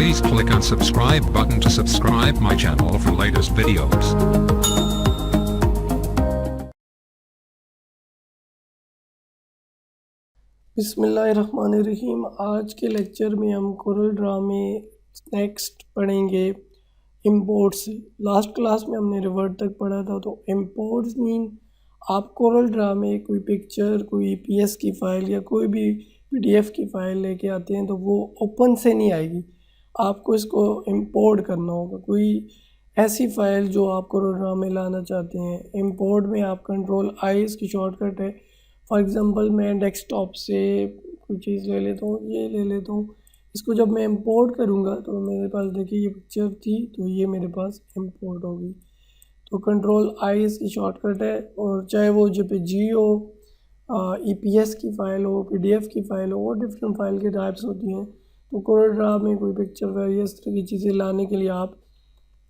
Please click on subscribe button to subscribe my channel for latest videos. बिस्मिल्लाहिर्रहमानिर्रहीम। आज के lecture में हम कोरल ड्रा में नेक्स्ट पढ़ेंगे इंपोर्ट से। लास्ट क्लास में हमने रिवर्ट तक पढ़ा था। तो इंपोर्ट्स मीन आप कोरल ड्रा में कोई पिक्चर, कोई पीएस की फ़ाइल या कोई भी पीडीएफ की फ़ाइल लेके आते हैं तो वो ओपन से नहीं आएगी, आपको इसको इंपोर्ट करना होगा। कोई ऐसी फ़ाइल जो आप कोरल ड्रा में लाना चाहते हैं, इंपोर्ट में आप कंट्रोल आई इसकी शॉर्टकट है। फॉर एग्ज़ाम्पल मैं डेस्कटॉप से कोई चीज़ ले लेता हूँ, ये ले लेता हूँ। इसको जब मैं इंपोर्ट करूँगा तो मेरे पास देखिए ये पिक्चर थी, तो ये मेरे पास इंपोर्ट होगी। तो कंट्रोल आई इसकी शॉर्टकट है। और चाहे वो जेपीजी हो, ईपीएस की फ़ाइल हो, पीडीएफ की फ़ाइल हो, और डिफरेंट फाइल के टाइप्स होती हैं। तो कोरल ड्रा में कोई पिक्चर वगैरह इस तरह की चीज़ें लाने के लिए आप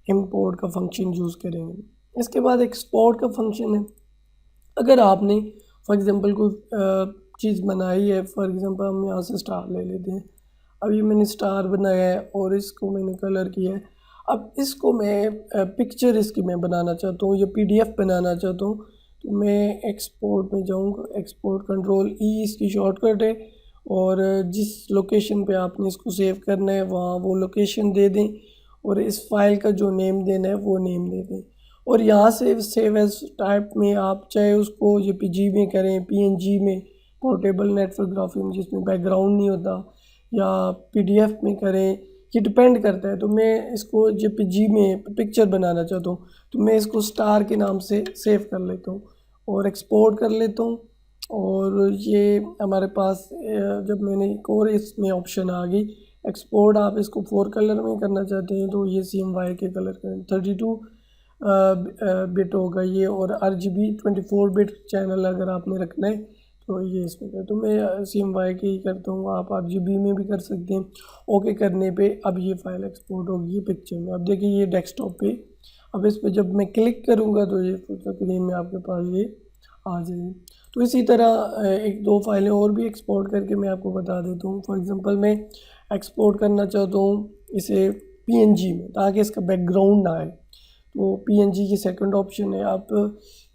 इंपोर्ट का फंक्शन यूज़ करेंगे। इसके बाद एक्सपोर्ट का फंक्शन है। अगर आपने फॉर एग्ज़ाम्पल कोई चीज़ बनाई है, फॉर एग्ज़ाम्पल हम यहाँ से स्टार ले लेते हैं। अब ये मैंने स्टार बनाया है और इसको मैंने कलर किया है। अब इसको मैं पिक्चर इसकी मैं बनाना चाहता हूँ या पीडीएफ बनाना चाहता हूँ, तो मैं एक्सपोर्ट में जाऊँगा। एक्सपोर्ट कंट्रोल ई इसकी शॉर्टकट है। और जिस लोकेशन पे आपने इसको सेव करना है वहाँ वो लोकेशन दे दें, और इस फाइल का जो नेम देना है वो नेम दे दें। और यहाँ से सेव एज टाइप में आप चाहे उसको जेपीजी में करें, पीएनजी में, पोर्टेबल नेटवर्क ग्राफिक में जिसमें बैकग्राउंड नहीं होता, या पीडीएफ में करें, ये डिपेंड करता है। तो मैं इसको जेपीजी में पिक्चर बनाना चाहता हूँ तो मैं इसको स्टार के नाम से सेव कर लेता हूँ और एक्सपोर्ट कर लेता हूँ। और ये हमारे पास जब मैंने एक और इसमें ऑप्शन आ गई एक्सपोर्ट, आप इसको 4 कलर में करना चाहते हैं तो ये CMY के कलर करें। 32 बिट होगा ये, और RGB 24 बिट चैनल अगर आपने रखना है तो ये इसमें कर। तो मैं CMY के ही करता हूँ, आप RGB में भी कर सकते हैं। ओके करने पे अब ये फाइल एक्सपोर्ट होगी ये पिक्चर में। अब देखिए ये डेस्कटॉप पे, अब इस पर जब मैं क्लिक करूँगा तो ये स्क्रीन में आपके पास ये आ जाएगी। तो इसी तरह एक दो फाइलें और भी एक्सपोर्ट करके मैं आपको बता देता हूँ। फॉर एग्ज़ाम्पल मैं एक्सपोर्ट करना चाहता हूँ इसे PNG में ताकि इसका बैकग्राउंड ना आए। तो PNG की सेकंड ऑप्शन है, आप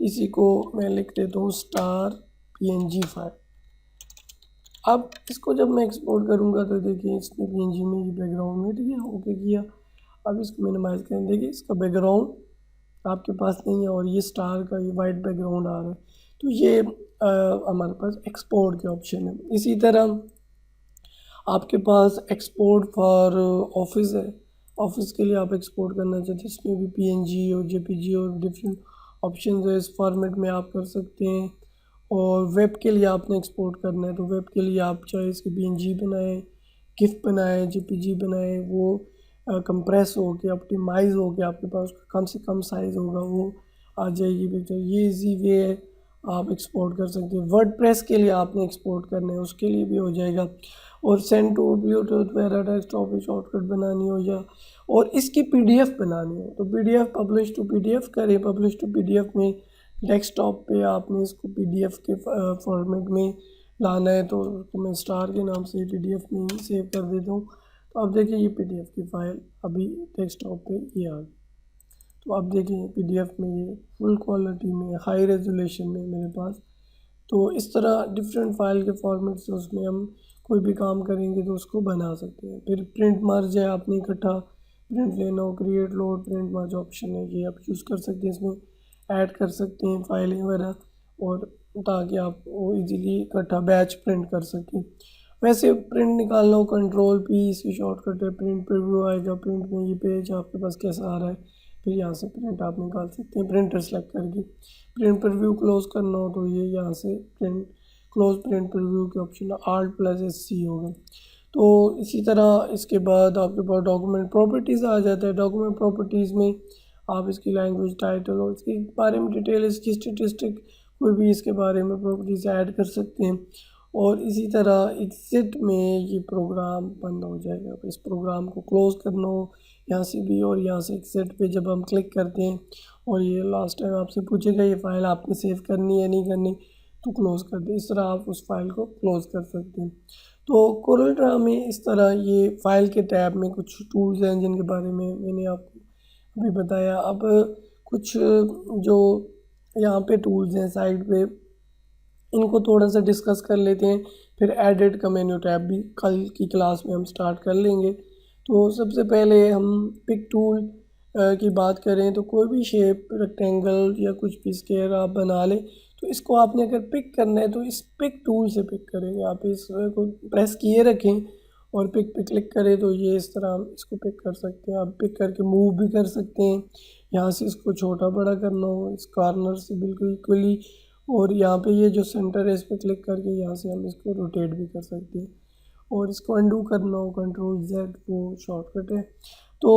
इसी को मैं लिख देता हूँ स्टार PNG फाइल। अब इसको जब मैं एक्सपोर्ट करूँगा तो देखिए इसने PNG में ये बैकग्राउंड में दिया, ओके किया। अब इसको मिनिमाइज़ करें, देखिए इसका बैकग्राउंड आपके पास नहीं है और ये स्टार का ये वाइट बैकग्राउंड आ रहा है। तो ये हमारे पास एक्सपोर्ट के ऑप्शन है। इसी तरह आपके पास एक्सपोर्ट फॉर ऑफिस है। ऑफिस के लिए आप एक्सपोर्ट करना चाहते हैं, इसमें भी PNG और JPG और डिफरेंट ऑप्शन है। इस फॉर्मेट में आप कर सकते हैं। और वेब के लिए आपने एक्सपोर्ट करना है तो वेब के लिए आप चाहे इसके PNG बनाएं, GIF बनाएं, JPG बनाएं, वो कंप्रेस हो के ऑप्टिमाइज़ हो के आपके पास कम से कम साइज़ होगा वो आ जाएगी पिक्चर। ये इजी वे है, आप एक्सपोर्ट कर सकते हैं। वर्डप्रेस के लिए आपने एक्सपोर्ट करना है उसके लिए भी हो जाएगा। और सेंड टू ब्लूटूथ वगैरह डेस्कटॉप शॉर्टकट बनानी हो या और इसकी PDF बनानी हो तो PDF पब्लिश टू PDF करें। पब्लिश टू PDF में डेस्कटॉप पे आपने इसको PDF के फॉर्मेट में लाना है तो मैं स्टार के नाम से PDF में ही सेव कर देता हूँ। तो अब देखिए ये PDF की फ़ाइल अभी डेस्कटॉप पे ये आ गई। तो अब देखिए PDF में ये फुल क्वालिटी में हाई रेजोल्यूशन में मेरे पास। तो इस तरह डिफरेंट फाइल के फॉर्मेट से उसमें हम कोई भी काम करेंगे तो उसको बना सकते हैं। फिर प्रिंट मर्ज है, आपने इकट्ठा प्रिंट लेना हो, क्रिएट लोड प्रिंट मर्ज ऑप्शन है, ये आप यूज़ कर सकते हैं। इसमें ऐड कर सकते हैं फाइलें वगैरह, और ताकि आप वो इजीली इकट्ठा बैच प्रिंट कर सकें। वैसे प्रिंट निकालना हो कंट्रोल P इसकी शॉर्टकट है। प्रिंट प्रीव्यू आएगा, प्रिंट में ये पेज आपके पास कैसा आ रहा है, फिर यहाँ से प्रिंट आप निकाल सकते हैं प्रिंटर सेलेक्ट करके। प्रिंट प्रीव्यू क्लोज करना हो तो ये यहाँ से प्रिंट क्लोज प्रिंट प्रीव्यू के ऑप्शन Alt+SC होगा। तो इसी तरह इसके बाद आपके पास डॉक्यूमेंट प्रॉपर्टीज़ आ जाता है। डॉक्यूमेंट प्रॉपर्टीज़ में आप इसकी लैंग्वेज, टाइटल और इसके बारे में डिटेल, इसकी स्टेटिस्टिक कोई भी इसके बारे में प्रॉपर्टीज़ ऐड कर सकते हैं। और इसी तरह एग्जिट में ये प्रोग्राम बंद हो जाएगा। इस प्रोग्राम को क्लोज़ करना हो यहाँ से भी, और यहाँ से एग्जिट पे जब हम क्लिक करते हैं और ये लास्ट टाइम आपसे पूछेगा ये फ़ाइल आपने सेव करनी है नहीं करनी, तो क्लोज़ कर दें। इस तरह आप उस फाइल को क्लोज़ कर सकते हैं। तो कोरल ड्रा में इस तरह ये फाइल के टैब में कुछ टूल्स हैं जिनके बारे में मैंने आपको अभी बताया। अब कुछ जो यहाँ पे टूल्स हैं साइड पे, इनको थोड़ा सा डिस्कस कर लेते हैं, फिर एडिट का मेन्यू टैब भी कल की क्लास में हम स्टार्ट कर लेंगे। तो सबसे पहले हम पिक टूल की बात करें तो कोई भी शेप, रेक्टेंगल या कुछ भी स्क्वायर आप बना लें, तो इसको आपने अगर पिक करना है तो इस पिक टूल से पिक करेंगे। आप इसको प्रेस किए रखें और पिक पे क्लिक करें तो ये इस तरह हम इसको पिक कर सकते हैं। आप पिक करके मूव भी कर सकते हैं, यहाँ से इसको छोटा बड़ा करना हो इस कॉर्नर से बिल्कुल इक्वली, और यहाँ पे ये जो सेंटर है इस पर क्लिक करके यहाँ से हम इसको रोटेट भी कर सकते हैं। और इसको अंडू करना हो Ctrl+Z, वो शॉर्टकट है। तो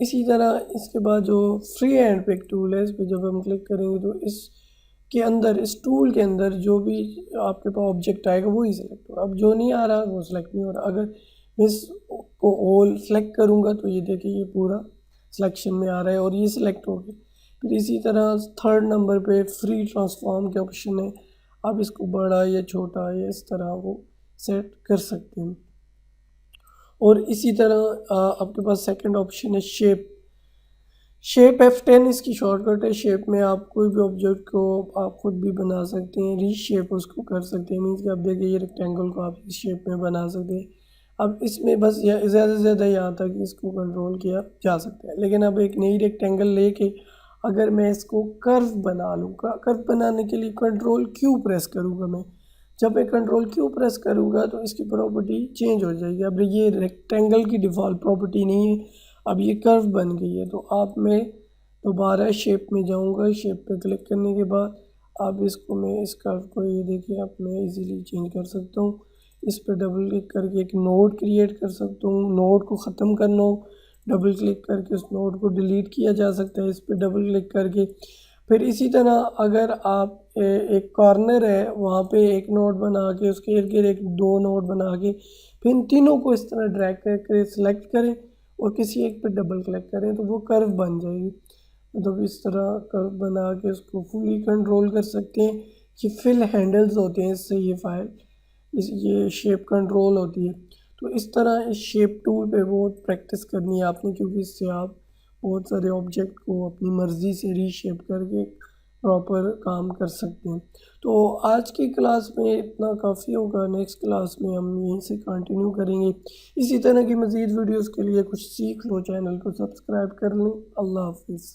इसी तरह इसके बाद जो फ्री हैंड पिक टूल है, इस पर जब हम क्लिक करेंगे तो इसके अंदर, इस टूल के अंदर जो भी आपके पास ऑब्जेक्ट आएगा वही सिलेक्ट होगा। अब जो नहीं आ रहा वो सिलेक्ट नहीं हो रहा। अगर मैं इसको ऑल सेलेक्ट करूँगा तो ये देखिए ये पूरा सिलेक्शन में आ रहा है और ये सिलेक्ट हो गया। फिर इसी तरह थर्ड नंबर पे फ्री ट्रांसफॉर्म के ऑप्शन है, आप इसको बड़ा या छोटा या इस तरह वो सेट कर सकते हैं। और इसी तरह आपके पास सेकंड ऑप्शन है शेप F10 इसकी शॉर्टकट है। शेप में आप कोई भी ऑब्जेक्ट को आप खुद भी बना सकते हैं, रीशेप उसको कर सकते हैं। मीन्स कि आप देखिए ये रेक्टेंगल को आप इस शेप में बना सकते हैं। अब इसमें बस ज़्यादा से ज़्यादा यहाँ तक इसको कंट्रोल किया जा सकता है। लेकिन अब एक नई रेक्टेंगल लेके अगर मैं इसको कर्व बना लूँ, कर्व बनाने के लिए Ctrl+Q प्रेस करूँगा मैं। जब मैं Ctrl+Q प्रेस करूँगा तो इसकी प्रॉपर्टी चेंज हो जाएगी। अब ये रेक्टेंगल की डिफ़ॉल्ट प्रॉपर्टी नहीं है, अब ये कर्व बन गई है। तो आप मैं दोबारा शेप में जाऊँगा, शेप पे क्लिक करने के बाद अब इसको मैं इस कर्व को ये देखिए अब मैं इजीली चेंज कर सकता हूँ। इस पर डबल क्लिक करके एक नोड क्रिएट कर सकता हूँ। नोड को ख़त्म करना हो डबल क्लिक करके उस नोड को डिलीट किया जा सकता है इस पर डबल क्लिक करके। फिर इसी तरह अगर आप एक कॉर्नर है वहाँ पे एक नोड बना के उसके इर्द गिर्द एक दो नोड बना के फिर इन तीनों को इस तरह ड्रैग करके सिलेक्ट करें और किसी एक पे डबल क्लिक करें तो वो कर्व बन जाएगी। मतलब इस तरह कर्व बना के उसको फुली कंट्रोल कर सकते हैं। ये फिल हैंडल्स होते हैं, इससे ये फाइल ये शेप कंट्रोल होती है। तो इस तरह इस शेप टूल पे बहुत प्रैक्टिस करनी है आपने, क्योंकि इससे आप बहुत सारे ऑब्जेक्ट को अपनी मर्ज़ी से रीशेप करके प्रॉपर काम कर सकते हैं। तो आज की क्लास में इतना काफ़ी होगा, नेक्स्ट क्लास में हम यहीं से कंटिन्यू करेंगे। इसी तरह की मज़ीद वीडियोस के लिए कुछ सीख लो चैनल को सब्सक्राइब कर लें। अल्लाह हाफिज़।